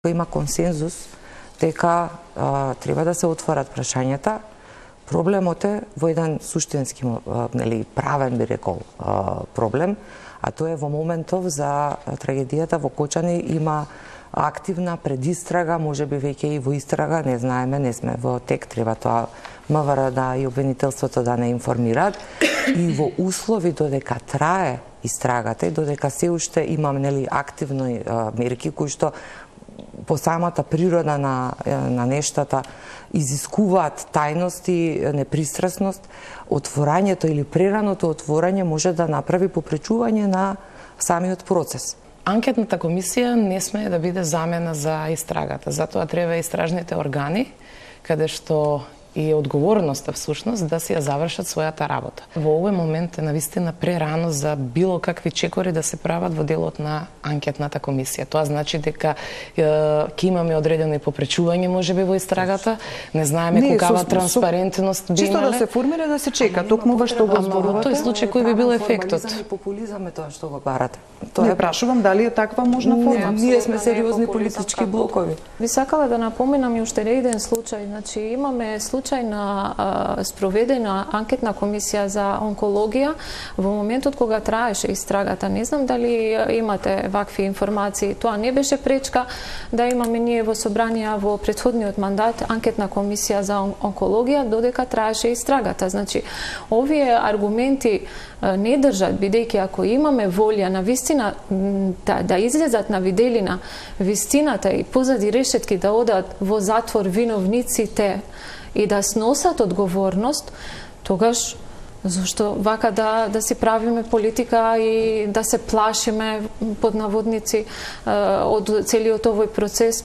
Има консензус дека треба да се отворат прашањата. Проблемот е во еден суштински, правен би рекол проблем, а тоа е во моментов за трагедијата во Кочани има активна предистрага, можеби веќе и во истрага, не знаеме, не сме во тек, треба тоа МВР и обвинителството да не информираат, и во услови додека трае истрагата и додека се уште имам активни мерки кои што по самата природа на нештата изискуваат тајност и непристрасност, отворањето или прераното отворање може да направи попречување на самиот процес. Анкетната комисија не смее да биде замена за истрагата, затоа треба истражните органи, каде што и одговорноста всушност да си ја завршат својата работа. Во овој момент е навистина прерано за било какви чекори да се прават во делот на анкетната комисија. Тоа значи дека ќе имаме одредено попречување можеби во истрагата, не знаеме кога транспарентност би имале. Чисто да се формира, да се чека, токму што го зборувате. Во тој случај кој би бил ефектот? Популизам е тоа што го барате. Не прашувам дали е таква можна форма. Ние сме сериозни политички блокови. Би сакала да напоменам и уште еден случај. Значи имаме случај на спроведена анкетна комисија за онкологија во моментот кога траеше истрагата. Не знам дали имате вакви информации. Тоа не беше пречка да имаме ние во собранија во претходниот мандат анкетна комисија за онкологија додека траеше истрагата. Значи, овие аргументи не држат, бидејќи ако имаме волја на вистина да излезат на виделина вистината и позади решетки да одат во затвор виновниците и да сносат одговорност, тогаш зашто вака да си правиме политика и да се плашиме под наводници од целиот овој процес?